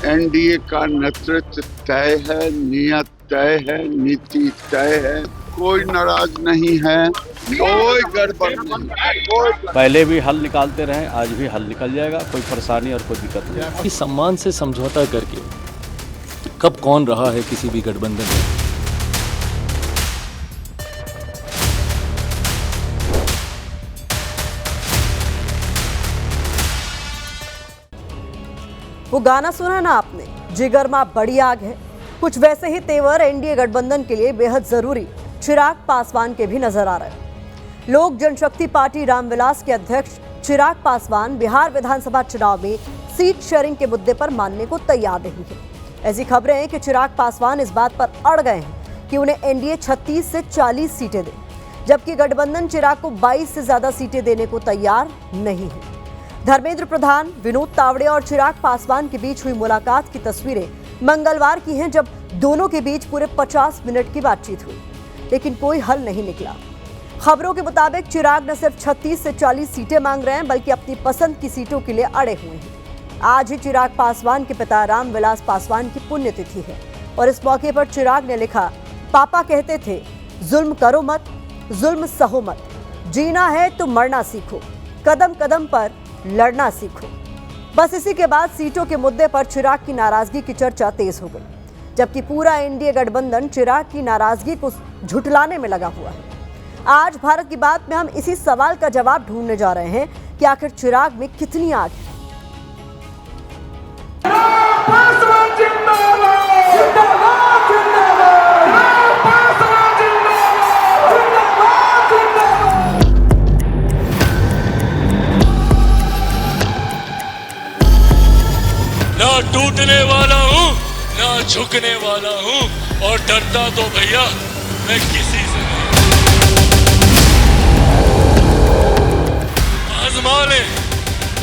NDA का नेतृत्व तय है, नियत तय है, नीति तय है, कोई नाराज नहीं है, कोई गड़बड़ नहीं। पहले भी हल निकालते रहे, आज भी हल निकल जाएगा, कोई परेशानी और कोई दिक्कत नहीं। इस सम्मान से समझौता करके कब कौन रहा है किसी भी गठबंधन में। वो गाना सुना ना आपने, जिगर मां बड़ी आग है। कुछ वैसे ही तेवर एनडीए गठबंधन के लिए बेहद जरूरी चिराग पासवान के भी नजर आ रहे हैं। लोक जनशक्ति पार्टी रामविलास के अध्यक्ष चिराग पासवान बिहार विधानसभा चुनाव में सीट शेयरिंग के मुद्दे पर मानने को तैयार नहीं है। ऐसी खबरें हैं कि चिराग पासवान इस बात पर अड़ गए हैं कि उन्हें एनडीए 36 से 40 सीटें दे, जबकि गठबंधन चिराग को 22 से ज्यादा सीटें देने को तैयार नहीं है। धर्मेंद्र प्रधान, विनोद तावड़े और चिराग पासवान के बीच हुई मुलाकात की तस्वीरें मंगलवार की हैं, जब दोनों के बीच पूरे 50 मिनट की बातचीत हुई, लेकिन कोई हल नहीं निकला। खबरों के मुताबिक चिराग न सिर्फ 36 से 40 सीटें मांग रहे हैं, बल्कि अपनी पसंद की सीटों के लिए अड़े हुए हैं। आज ही चिराग पासवान के पिता रामविलास पासवान की पुण्यतिथि है, और इस मौके पर चिराग ने लिखा, पापा कहते थे जुल्म करो मत, जुल्म सहो मत, जीना है तो मरना सीखो, कदम कदम पर लड़ना सीखो। बस इसी के बाद सीटों के मुद्दे पर चिराग की नाराजगी की चर्चा तेज हो गई, जबकि पूरा एनडीए गठबंधन चिराग की नाराजगी को झुठलाने में लगा हुआ है। आज भारत की बात में हम इसी सवाल का जवाब ढूंढने जा रहे हैं कि आखिर चिराग में कितनी आग है। ना टूटने वाला हूँ ना झुकने वाला हूँ, और डरता तो भैया मैं किसी से नहीं।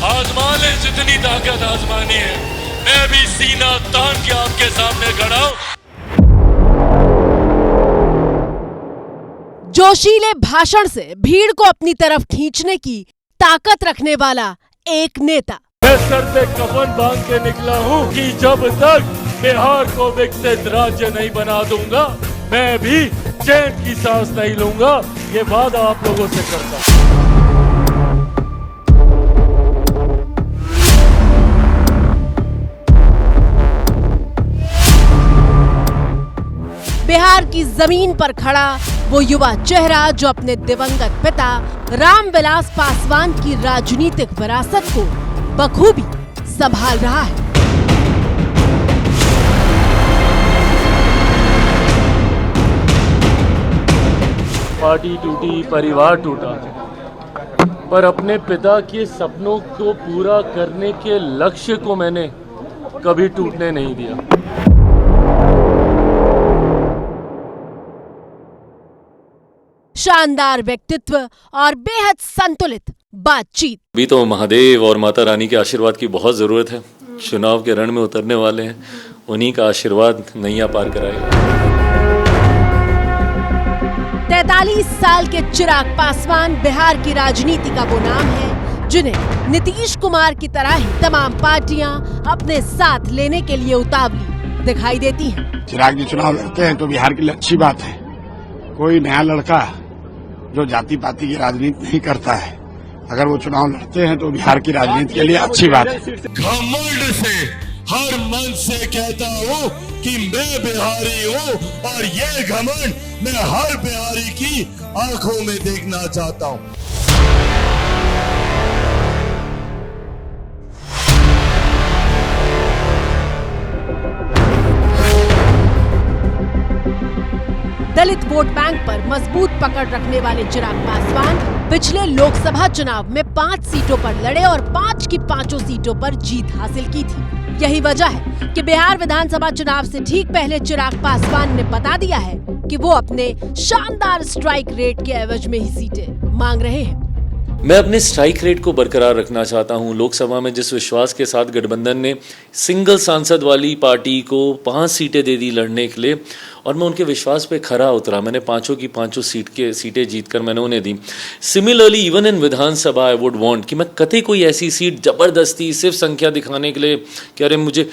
आजमा ले जितनी ताकत आजमानी है, मैं भी सीना तान के आपके सामने खड़ा हूं। जोशीले भाषण से भीड़ को अपनी तरफ खींचने की ताकत रखने वाला एक नेता। मैं सर पे कफन बांध के निकला हूँ कि जब तक बिहार को विकसित राज्य नहीं बना दूंगा, मैं भी चैन की सांस नहीं लूंगा। ये वादा आप लोगों से करता हूं। बिहार की जमीन पर खड़ा वो युवा चेहरा जो अपने दिवंगत पिता रामविलास पासवान की राजनीतिक विरासत को बखूबी संभाल रहा है। पार्टी टूटी, परिवार टूटा, पर अपने पिता के सपनों को पूरा करने के लक्ष्य को मैंने कभी टूटने नहीं दिया। शानदार व्यक्तित्व और बेहद संतुलित बातचीत। अभी तो महादेव और माता रानी के आशीर्वाद की बहुत जरूरत है। चुनाव के रण में उतरने वाले हैं, उन्हीं का आशीर्वाद नैया पार कराएगा। 43 साल के चिराग पासवान बिहार की राजनीति का वो नाम है जिन्हें नीतीश कुमार की तरह ही तमाम पार्टियां अपने साथ लेने के लिए उतावली दिखाई देती हैं। चिराग जी चुनाव लड़ते हैं तो बिहार के लिए अच्छी बात है। कोई नया लड़का जो जाति पाति की राजनीति नहीं करता है, अगर वो चुनाव लड़ते हैं तो बिहार की राजनीति के लिए अच्छी बात है। घमंड से हर मन से कहता हूँ कि मैं बिहारी हूँ, और ये घमंड मैं हर बिहारी की आंखों में देखना चाहता हूँ। दलित वोट बैंक पर मजबूत पकड़ रखने वाले चिराग पासवान पिछले लोकसभा चुनाव में 5 सीटों पर लड़े और 5 की 5 सीटों पर जीत हासिल की थी। यही वजह है कि बिहार विधानसभा चुनाव से ठीक पहले चिराग पासवान ने बता दिया है कि वो अपने शानदार स्ट्राइक रेट के एवज में ही सीटें मांग रहे हैं। मैं अपने स्ट्राइक रेट को बरकरार रखना चाहता हूं। लोकसभा में जिस विश्वास के साथ गठबंधन ने सिंगल सांसद वाली पार्टी को 5 सीटें दे दी लड़ने के लिए, और मैं उनके विश्वास पे खरा उतरा। मैंने पांचों की पांचों सीटें जीतकर मैंने उन्हें दी। Similarly even in Vidhan Sabha I would want कि मैं कतई कोई ऐसी सीट जबरदस्ती सिर्फ संख्या दिखाने के लिए कि अरे मुझे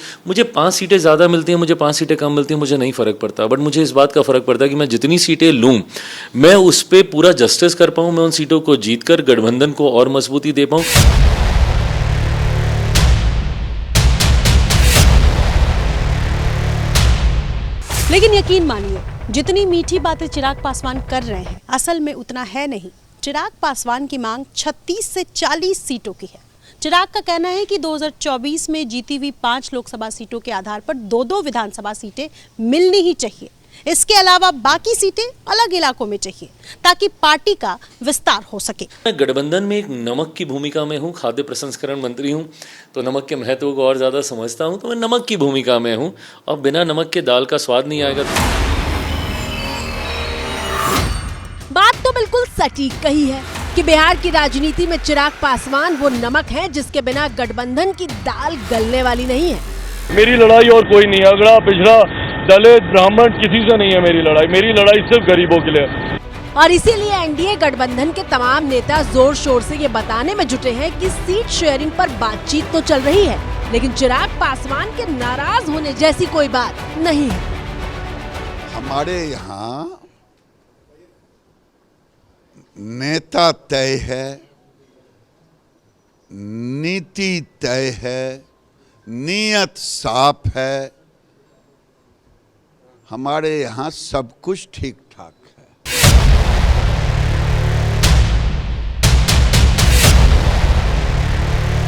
5 सीटें ज़्यादा मिलती हैं, मुझे 5 सीटें कम मिलती हैं, मुझे नहीं फ़र्क पड़ता। बट मुझे इस बात का फ़र्क पड़ता है कि मैं जितनी सीटें लूँ मैं उस पर पूरा जस्टिस कर पाऊँ, मैं उन सीटों को जीत कर गठबंधन को और मजबूती दे पाऊँ। लेकिन यकीन मानिए, जितनी मीठी बातें चिराग पासवान कर रहे हैं असल में उतना है नहीं। चिराग पासवान की मांग 36 से 40 सीटों की है। चिराग का कहना है कि 2024 में जीती हुई 5 लोकसभा सीटों के आधार पर 2-2 विधानसभा सीटें मिलनी ही चाहिए। इसके अलावा बाकी सीटें अलग इलाकों में चाहिए ताकि पार्टी का विस्तार हो सके। मैं गठबंधन में एक नमक की भूमिका में हूँ, खाद्य प्रसंस्करण मंत्री हूँ, तो नमक के महत्व को और ज़्यादा समझता हूँ, तो मैं नमक की भूमिका में हूँ और बिना नमक के दाल का स्वाद नहीं आएगा। बात तो बिल्कुल सटीक कही है कि बिहार की राजनीति में चिराग पासवान वो नमक है जिसके बिना गठबंधन की दाल गलने वाली नहीं है। मेरी लड़ाई और कोई नहीं है, अगड़ा पिछड़ा दलित ब्राह्मण किसी से नहीं है मेरी लड़ाई सिर्फ गरीबों के लिए। और इसीलिए एनडीए गठबंधन के तमाम नेता जोर शोर से ये बताने में जुटे हैं कि सीट शेयरिंग पर बातचीत तो चल रही है, लेकिन चिराग पासवान के नाराज होने जैसी कोई बात नहीं है। हमारे यहाँ नेता तय है, नीति तय है, नीयत साफ है, हमारे यहाँ सब कुछ ठीक ठाक है।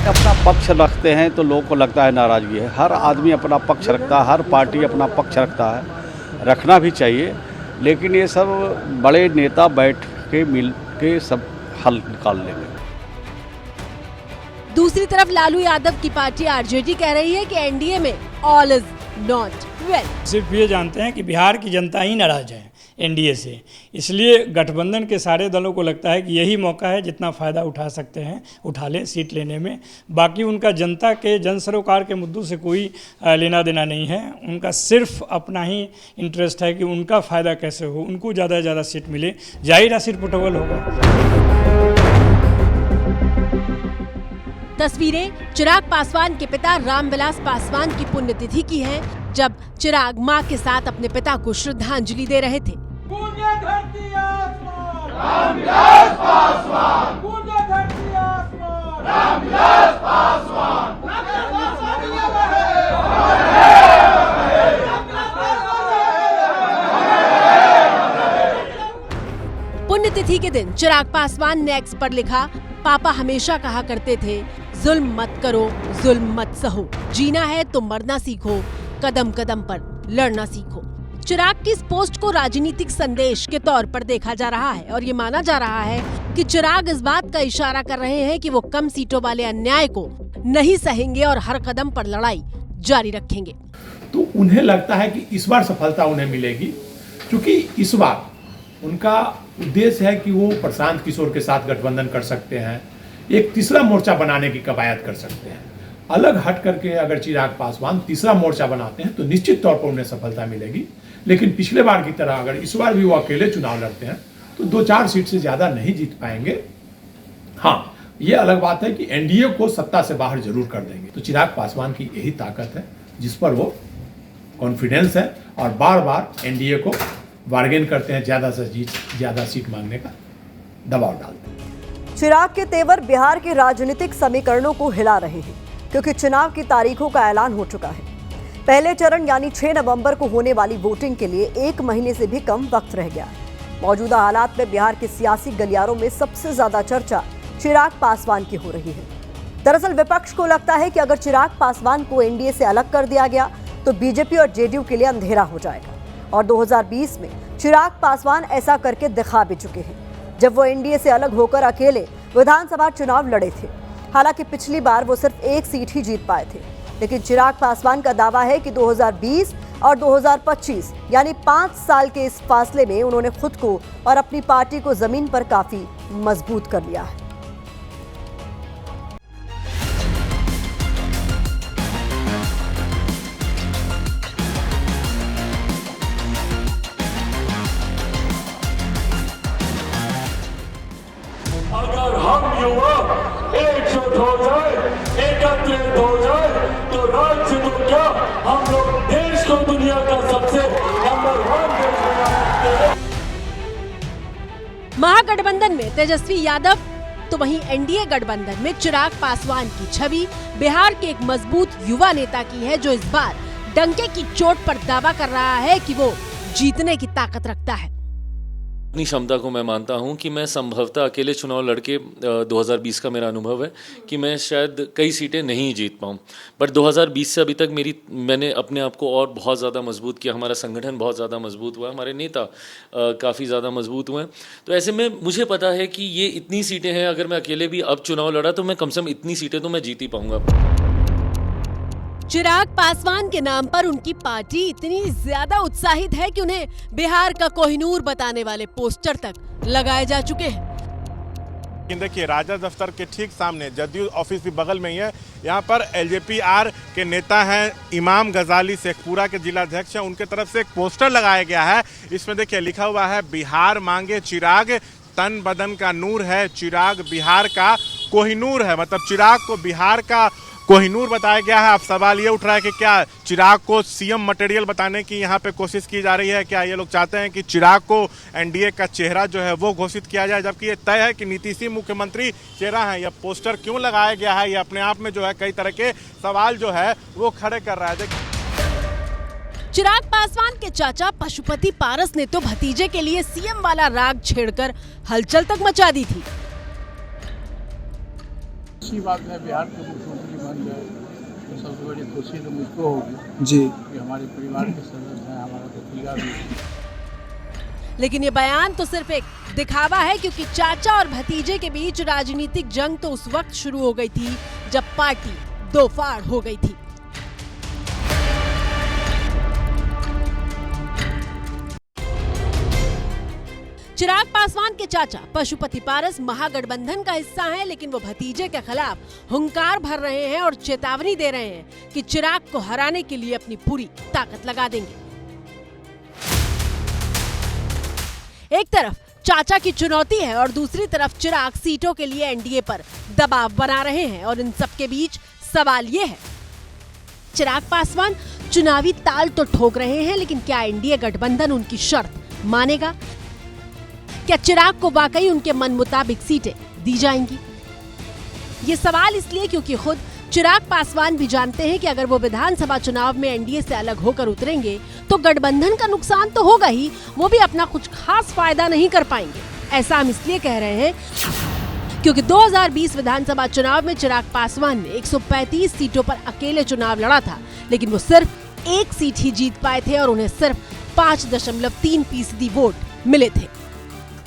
अपना पक्ष रखते हैं तो लोगों को लगता है नाराजगी है। हर आदमी अपना पक्ष रखता है, हर पार्टी अपना पक्ष रखता है, रखना भी चाहिए। लेकिन ये सब बड़े नेता बैठ के मिल के सब हल निकाल लेंगे। दूसरी तरफ लालू यादव की पार्टी आरजेडी कह रही है कि एनडीए में ऑल इज नॉट वेल। सिर्फ ये जानते हैं कि बिहार की जनता ही नाराज है एनडीए से, इसलिए गठबंधन के सारे दलों को लगता है कि यही मौका है जितना फ़ायदा उठा सकते हैं उठा लें सीट लेने में। बाकी उनका जनता के जन सरोकार के मुद्दों से कोई लेना देना नहीं है। उनका सिर्फ अपना ही इंटरेस्ट है कि उनका फ़ायदा कैसे हो, उनको ज़्यादा से ज़्यादा सीट मिले। जाहिर है सीट पुटवल होगा। तस्वीरें चिराग पासवान के पिता रामविलास पासवान की पुण्यतिथि की हैं, जब चिराग मां के साथ अपने पिता को श्रद्धांजलि दे रहे थे। पुण्यतिथि के दिन चिराग पासवान ने एक्स पर लिखा, पापा हमेशा कहा करते थे जुल्म मत करो, जुल्म मत सहो, जीना है तो मरना सीखो, कदम कदम पर लड़ना सीखो। चिराग की इस पोस्ट को राजनीतिक संदेश के तौर पर देखा जा रहा है और ये माना जा रहा है कि चिराग इस बात का इशारा कर रहे हैं कि वो कम सीटों वाले अन्याय को नहीं सहेंगे और हर कदम पर लड़ाई जारी रखेंगे। तो उन्हें लगता है कि इस बार सफलता उन्हें मिलेगी, क्योंकि इस बार उनका उद्देश्य है कि वो प्रशांत किशोर के साथ गठबंधन कर सकते हैं, एक तीसरा मोर्चा बनाने की कवायद कर सकते हैं। अलग हट करके अगर चिराग पासवान तीसरा मोर्चा बनाते हैं तो निश्चित तौर पर उन्हें सफलता मिलेगी। लेकिन पिछले बार की तरह अगर इस बार भी वो अकेले चुनाव लड़ते हैं तो 2-4 सीट से ज्यादा नहीं जीत पाएंगे। हाँ, ये अलग बात है कि एनडीए को सत्ता से बाहर जरूर कर देंगे। तो चिराग पासवान की यही ताकत है जिस पर वो कॉन्फिडेंस है और बार बार एनडीए को बार्गेन करते हैं, ज्यादा सीट मांगने का दबाव डालते हैं। चिराग के तेवर बिहार के राजनीतिक समीकरणों को हिला रहे हैं, क्योंकि चुनाव की तारीखों का ऐलान हो चुका है। पहले चरण यानी 6 नवंबर को होने वाली वोटिंग के लिए 1 महीने से भी कम वक्त रह गया। मौजूदा हालात में बिहार के सियासी गलियारों में सबसे ज्यादा चर्चा चिराग पासवान की हो रही है। दरअसल विपक्ष को लगता है कि अगर चिराग पासवान को एनडीए से अलग कर दिया गया तो बीजेपी और जेडीयू के लिए अंधेरा हो जाएगा। और 2020 में चिराग पासवान ऐसा करके दिखा भी चुके हैं, जब वो एनडीए से अलग होकर अकेले विधानसभा चुनाव लड़े थे। हालांकि पिछली बार वो सिर्फ 1 सीट ही जीत पाए थे, लेकिन चिराग पासवान का दावा है कि 2020 और 2025 यानी 5 साल के इस फासले में उन्होंने खुद को और अपनी पार्टी को जमीन पर काफी मजबूत कर लिया है। हो जाए, एकत्रित हो जाए तो राज्य तो क्या, हम लोग देश को दुनिया का सबसे नंबर 1 देश बना सकते हैं। महागठबंधन में तेजस्वी यादव तो वहीं एनडीए गठबंधन में चिराग पासवान की छवि बिहार के एक मजबूत युवा नेता की है, जो इस बार डंके की चोट पर दावा कर रहा है कि वो जीतने की ताकत रखता है। अपनी क्षमता को मैं मानता हूं कि मैं संभवतः अकेले चुनाव लड़के 2020 का मेरा अनुभव है कि मैं शायद कई सीटें नहीं जीत पाऊं, बट 2020 से अभी तक मैंने अपने आप को और बहुत ज़्यादा मजबूत किया, हमारा संगठन बहुत ज़्यादा मजबूत हुआ, हमारे नेता काफ़ी ज़्यादा मजबूत हुए हैं। तो ऐसे में मुझे पता है कि ये इतनी सीटें हैं, अगर मैं अकेले भी अब चुनाव लड़ा तो मैं कम से कम इतनी सीटें तो मैं जीत ही पाऊँगा। चिराग पासवान के नाम पर उनकी पार्टी इतनी ज्यादा उत्साहित है कि उन्हें बिहार का कोहिनूर बताने वाले पोस्टर तक लगाए जा चुके हैं। देखिए, राजद दफ्तर के ठीक सामने जदयू ऑफिस भी बगल में ही है। यहाँ पर एलजेपी-आर के नेता हैं इमाम गजाली, शेखपुरा के जिलाध्यक्ष हैं, उनके तरफ से एक पोस्टर लगाया गया है। इसमें देखिए लिखा हुआ है, बिहार मांगे चिराग, तन बदन का नूर है चिराग, बिहार का कोहिनूर है। मतलब चिराग को बिहार का कोहिनूर बताया गया है। अब सवाल ये उठ रहा है कि क्या चिराग को सीएम मटेरियल बताने की यहाँ पे कोशिश की जा रही है? क्या ये लोग चाहते हैं कि चिराग को एनडीए का चेहरा जो है वो घोषित किया जाए, जबकि ये तय है कि नीतीश ही मुख्यमंत्री चेहरा है? यह पोस्टर क्यों लगाया गया है, ये अपने आप में जो है कई तरह के सवाल जो है वो खड़े कर रहा है। चिराग पासवान के चाचा पशुपति पारस ने तो भतीजे के लिए सीएम वाला राग छेड़कर हलचल तक मचा दी थी। अच्छी बात है, बिहार के मुख्यमंत्री बन गए तो सबसे बड़ी खुशी तो मुझको होगी जी कि हमारे परिवार के सदस्य हैं, हमारा भतीजा भी। लेकिन ये बयान तो सिर्फ एक दिखावा है, क्योंकि चाचा और भतीजे के बीच राजनीतिक जंग तो उस वक्त शुरू हो गई थी जब पार्टी दो फाड़ हो गई थी। चिराग पासवान के चाचा पशुपति पारस महागठबंधन का हिस्सा हैं, लेकिन वो भतीजे के खिलाफ हुंकार भर रहे हैं और चेतावनी दे रहे हैं कि चिराग को हराने के लिए अपनी पूरी ताकत लगा देंगे। एक तरफ चाचा की चुनौती है और दूसरी तरफ चिराग सीटों के लिए एनडीए पर दबाव बना रहे हैं, और इन सब के बीच सवाल ये है, चिराग पासवान चुनावी ताल तो ठोक रहे हैं, लेकिन क्या एनडीए गठबंधन उनकी शर्त मानेगा? क्या चिराग को वाकई उनके मन मुताबिक सीटें दी जाएंगी? ये सवाल इसलिए क्योंकि खुद चिराग पासवान भी जानते हैं कि अगर वो विधानसभा चुनाव में एनडीए से अलग होकर उतरेंगे तो गठबंधन का नुकसान तो होगा ही, वो भी अपना कुछ खास फायदा नहीं कर पाएंगे। ऐसा हम इसलिए कह रहे हैं क्योंकि 2020 विधानसभा चुनाव में चिराग पासवान ने 135 सीटों पर अकेले चुनाव लड़ा था, लेकिन वो सिर्फ एक सीट ही जीत पाए थे और उन्हें सिर्फ 5.3% वोट मिले थे।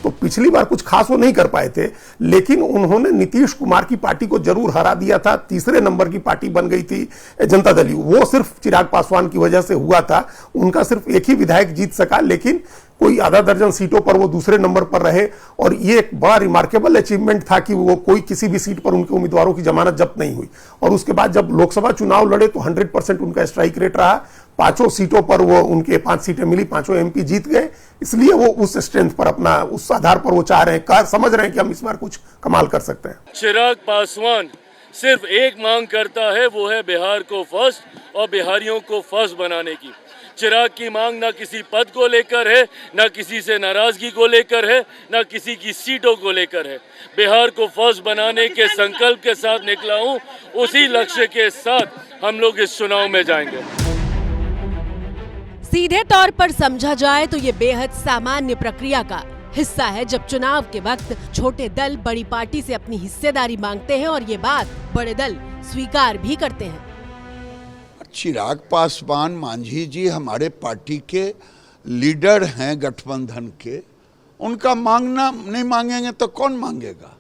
तो पिछली बार कुछ खास वो नहीं कर पाए थे, लेकिन उन्होंने नीतीश कुमार की पार्टी को जरूर हरा दिया था। तीसरे नंबर की पार्टी बन गई थी जनता दल यू, वो सिर्फ चिराग पासवान की वजह से हुआ था। उनका सिर्फ एक ही विधायक जीत सका, लेकिन कोई आधा दर्जन सीटों पर वो दूसरे नंबर पर रहे, और ये एक बड़ा रिमार्केबल अचीवमेंट था कि वो कोई किसी भी सीट पर उनके उम्मीदवारों की जमानत जब्त नहीं हुई। और उसके बाद जब लोकसभा चुनाव लड़े तो 100% उनका स्ट्राइक रेट रहा। 5 सीटों पर वो उनके 5 सीटें मिली, 5 एमपी जीत गए। इसलिए वो उस स्ट्रेंथ पर, अपना उस आधार पर वो चाह रहे हैं, समझ रहे हैं कि हम इस बार कुछ कमाल कर सकते हैं। चिराग पासवान सिर्फ एक मांग करता है, वो है बिहार को फर्स्ट और बिहारियों को फर्स्ट बनाने की। चिराग की मांग ना किसी पद को लेकर है, ना किसी से नाराजगी को लेकर है, ना किसी की सीटों को लेकर है। बिहार को फर्स्ट बनाने के संकल्प के साथ निकला हूं, उसी लक्ष्य के साथ हम लोग इस चुनाव में जाएंगे। सीधे तौर पर समझा जाए तो ये बेहद सामान्य प्रक्रिया का हिस्सा है, जब चुनाव के वक्त छोटे दल बड़ी पार्टी से अपनी हिस्सेदारी मांगते हैं और ये बात बड़े दल स्वीकार भी करते हैं। चिराग पासवान मांझी जी हमारे पार्टी के लीडर हैं गठबंधन के, उनका मांगना नहीं मांगेंगे तो कौन मांगेगा?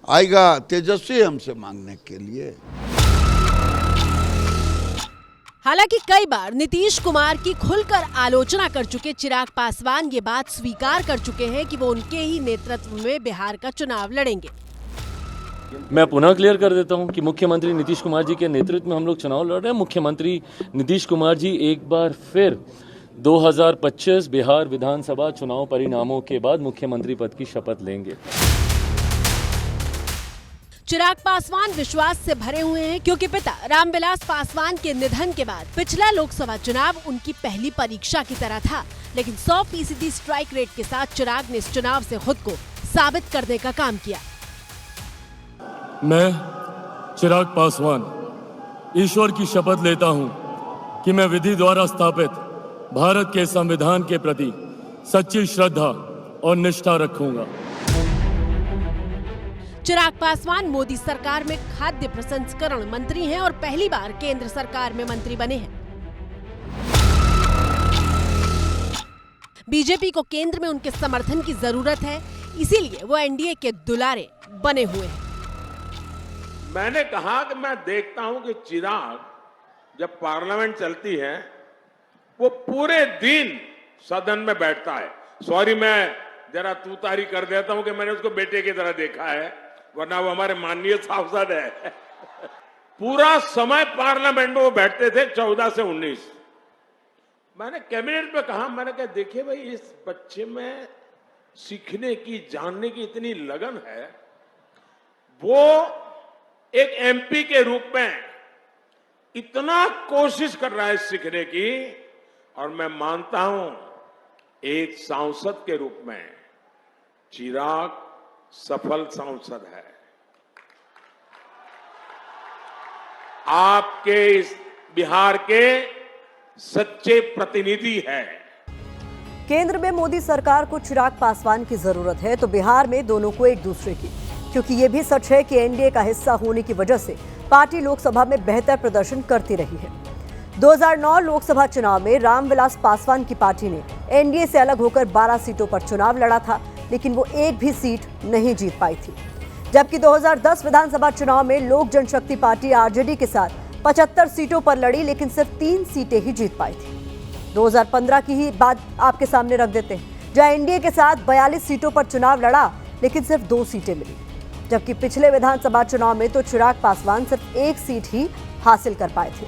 आएगा तेजस्वी हमसे मांगने के लिए। हालांकि कई बार नीतीश कुमार की खुलकर आलोचना कर चुके चिराग पासवान ये बात स्वीकार कर चुके हैं कि वो उनके ही नेतृत्व में बिहार का चुनाव लड़ेंगे। मैं पुनः क्लियर कर देता हूं कि मुख्यमंत्री नीतीश कुमार जी के नेतृत्व में हम लोग चुनाव लड़ रहे हैं। मुख्यमंत्री नीतीश कुमार जी एक बार फिर 2025 बिहार विधानसभा चुनाव परिणामों के बाद मुख्यमंत्री पद की शपथ लेंगे। चिराग पासवान विश्वास से भरे हुए हैं क्योंकि पिता रामविलास पासवान के निधन के बाद पिछला लोकसभा चुनाव उनकी पहली परीक्षा की तरह था, लेकिन 100% स्ट्राइक रेट के साथ चिराग ने इस चुनाव से खुद को साबित करने का काम किया। मैं चिराग पासवान ईश्वर की शपथ लेता हूं कि मैं विधि द्वारा स्थापित भारत के संविधान के प्रति सच्ची श्रद्धा और निष्ठा रखूंगा। चिराग पासवान मोदी सरकार में खाद्य प्रसंस्करण मंत्री हैं और पहली बार केंद्र सरकार में मंत्री बने हैं। बीजेपी को केंद्र में उनके समर्थन की जरूरत है, इसीलिए वो एनडीए के दुलारे बने हुए हैं। मैंने कहा कि मैं देखता हूं कि चिराग जब पार्लियामेंट चलती है वो पूरे दिन सदन में बैठता है। सॉरी, मैं जरा तूतारी कर देता हूं कि मैंने उसको बेटे की तरह देखा है, वरना वो हमारे माननीय सांसद है। पूरा समय पार्लियामेंट में वो बैठते थे 14 से 19। मैंने कैबिनेट में कहा, मैंने कहा देखिए भाई, इस बच्चे में सीखने की, जानने की इतनी लगन है, वो एक एमपी के रूप में इतना कोशिश कर रहा है सीखने की, और मैं मानता हूं एक सांसद के रूप में चिराग सफल सांसद है। आपके इस बिहार के सच्चे प्रतिनिधि है। केंद्र में मोदी सरकार को चिराग पासवान की जरूरत है तो बिहार में दोनों को एक दूसरे की, क्योंकि ये भी सच है कि एनडीए का हिस्सा होने की वजह से पार्टी लोकसभा में बेहतर प्रदर्शन करती रही है। 2009 लोकसभा चुनाव में रामविलास पासवान की पार्टी ने एनडीए से अलग होकर 12 सीटों पर चुनाव लड़ा था, लेकिन वो एक भी सीट नहीं जीत पाई थी। जबकि 2010 विधानसभा चुनाव में लोक जनशक्ति पार्टी आरजेडी के साथ 75 सीटों पर लड़ी, लेकिन सिर्फ 3 सीटें ही जीत पाई थी। 2015 की ही बात आपके सामने रख देते हैं, जहां एनडीए के साथ 42 सीटों पर चुनाव लड़ा, लेकिन सिर्फ 2 सीटें मिली। जबकि पिछले विधानसभा चुनाव में तो चिराग पासवान सिर्फ 1 सीट ही हासिल कर पाए थे।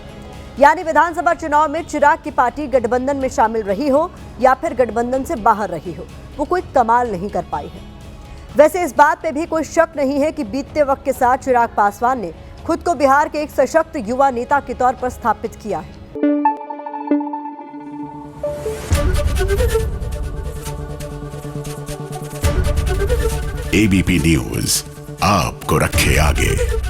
यानी विधानसभा चुनाव में चिराग की पार्टी गठबंधन में शामिल रही हो या फिर गठबंधन से बाहर रही हो, वो कोई कमाल नहीं कर पाई है। वैसे इस बात पे भी कोई शक नहीं है कि बीतते वक्त के साथ चिराग पासवान ने खुद को बिहार के एक सशक्त युवा नेता के तौर पर स्थापित किया है। एबीपी न्यूज आपको रखे आगे।